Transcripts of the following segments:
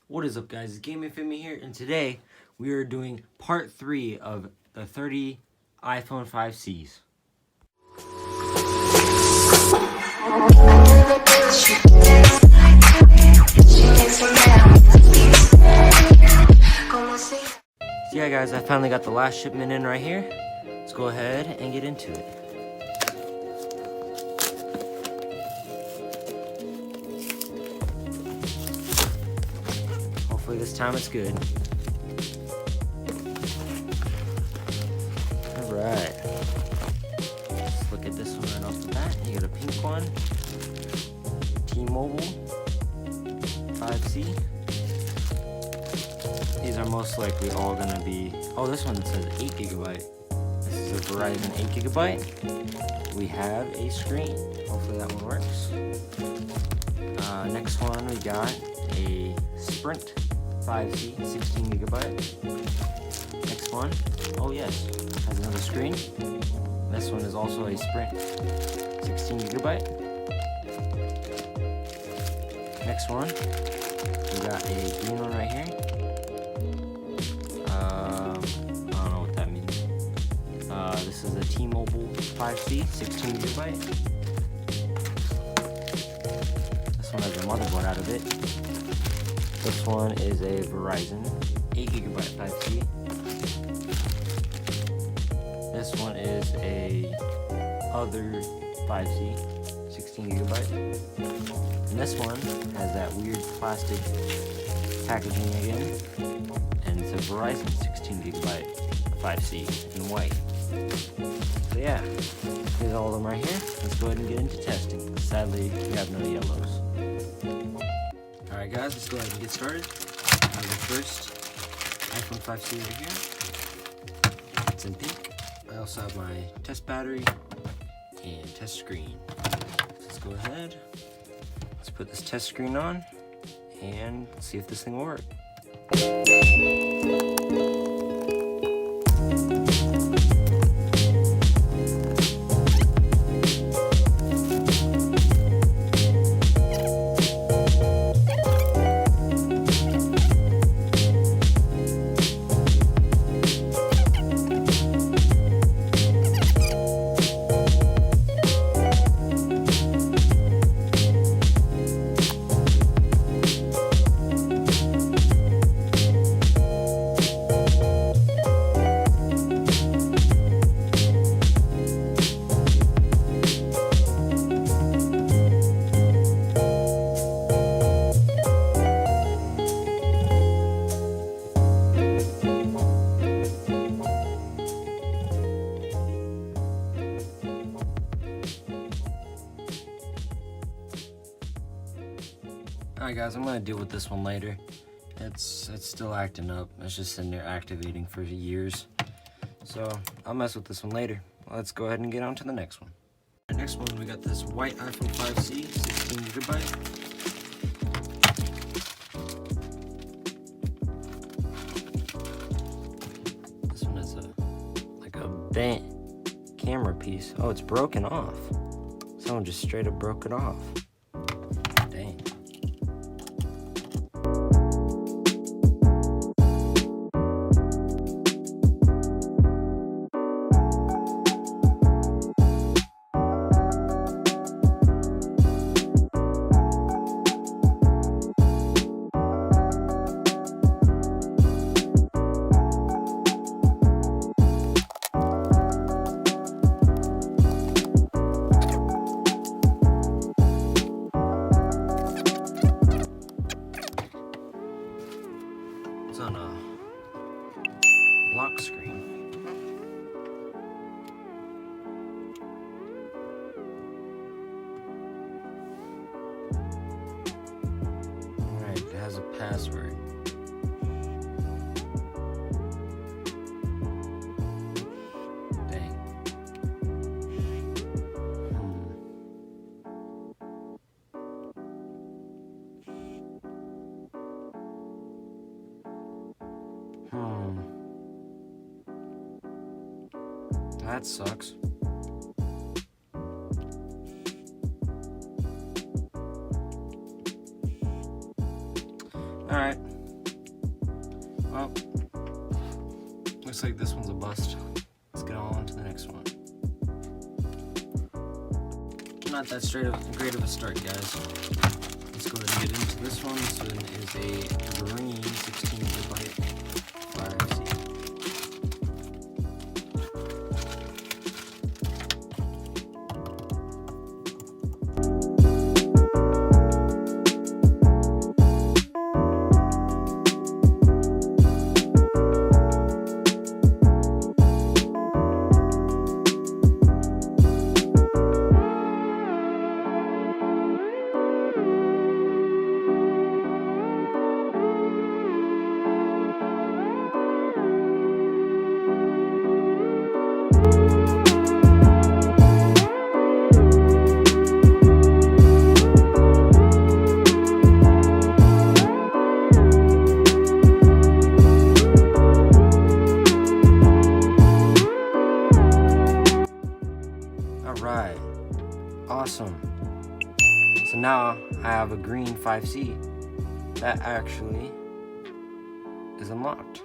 What is up, guys? It's Gaming Fimi here, and today we are doing part 3 of the 30 iPhone 5Cs. So yeah, guys, I finally got the last shipment in right here. Let's go ahead and get into it. Hopefully this time it's good. Alright. Let's look at this one right off the bat. You got a pink one. T-Mobile 5C. These are most likely all gonna be... Oh, this one says 8GB. This is a Verizon 8GB. We have a screen. Hopefully that one works. Next one we got a Sprint 5C, 16GB. Next one, oh yes, has another screen. This one is also a Sprint, 16GB. Next one, we got a green one right here. I don't know what that means. This is a T-Mobile 5C, 16GB. This one has a motherboard out of it. This one is a Verizon 8GB 5C. This one is a other 5C, 16GB. And this one has that weird plastic packaging again. And it's a Verizon 16GB 5C in white. So yeah, here's all of them right here. Let's go ahead and get into testing. Sadly, we have no yellows. Alright guys, let's go ahead and get started. I have the first iPhone 5C right here. It's in pink. I also have my test battery and test screen. Let's go ahead. Let's put this test screen on and see if this thing will work. Alright guys, I'm going to deal with this one later. It's still acting up. It's just sitting there activating for years. So I'll mess with this one later. Let's go ahead and get on to the next one. The next one, we got this white iPhone 5C, 16GB. This one is like a bent camera piece. Oh, it's broken off. Someone just straight up broke it off. Dang. It's on a lock screen. Alright, it has a password. Dang. That sucks. Alright, Well, looks like this one's a bust. Let's get on to the next one. Not that great of a start, guys. Let's go ahead and get into this one. This one is a green 16GB 5C. Alright, awesome. So now I have a green 5C that actually is unlocked.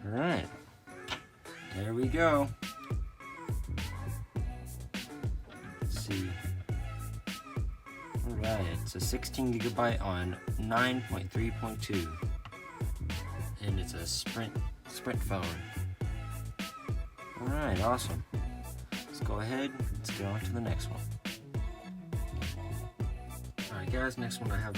Alright, there we go. Let's see. Alright, it's a 16GB on 9.3.2. And it's a Sprint phone. Alright, awesome. Let's go ahead, let's get on to the next one. Alright guys, next one I have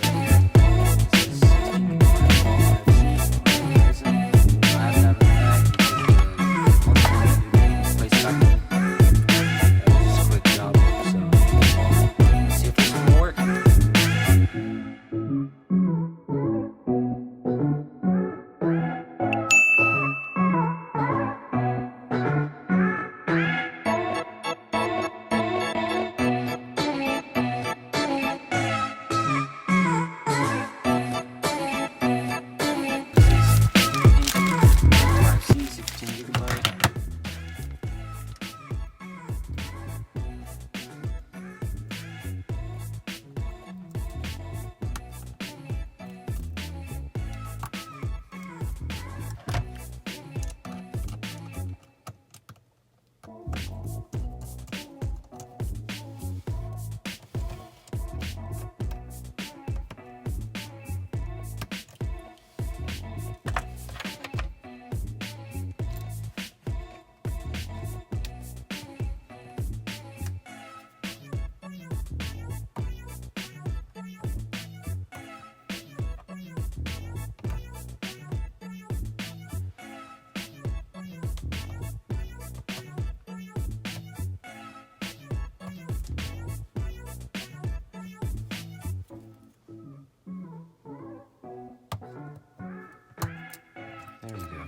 There we go.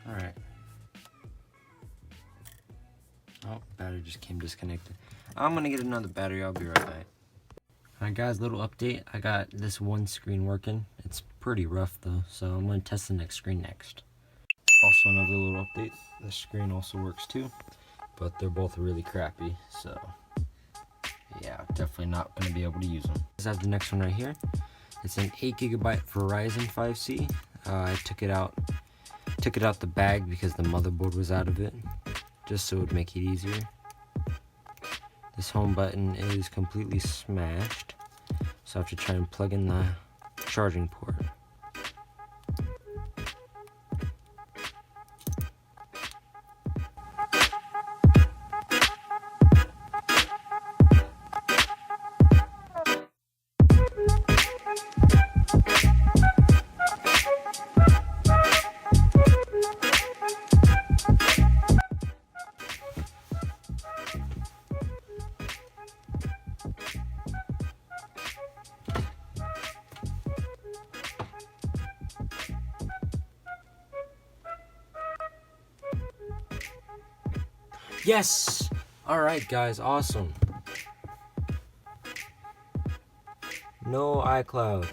Alright. Oh, battery just came disconnected. I'm gonna get another battery, I'll be right back. Alright guys, little update. I got this one screen working. It's pretty rough though, so I'm gonna test the next screen next. Also another little update. This screen also works too, but they're both really crappy, so yeah, definitely not gonna be able to use them. I have the next one right here. It's an 8GB Verizon 5C. I took it out the bag because the motherboard was out of it, just so it would make it easier. This home button is completely smashed, so I have to try and plug in the charging port. Yes! Alright guys, awesome. No iCloud.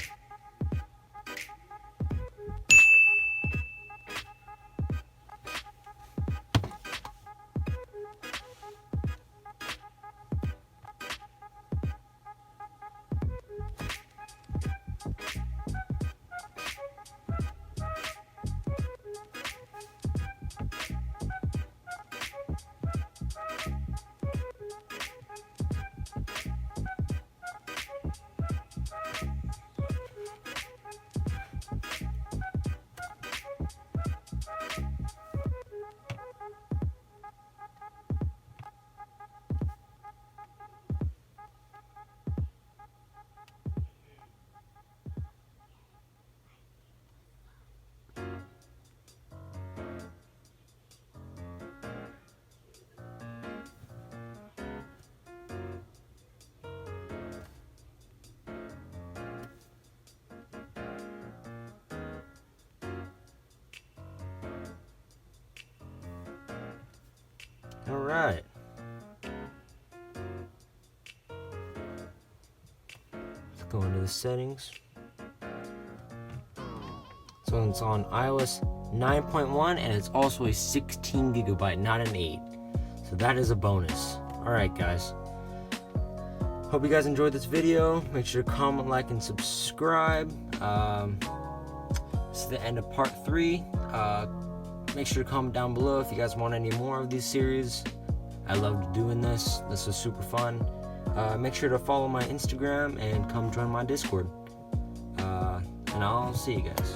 Alright. Let's go into the settings. So it's on iOS 9.1 and it's also a 16 gigabyte, not an 8. So that is a bonus. Alright guys. Hope you guys enjoyed this video. Make sure to comment, like, and subscribe. This is the end of part 3. Make sure to comment down below if you guys want any more of these series. I loved doing this. This was super fun. Make sure to follow my Instagram and come join my Discord. And I'll see you guys.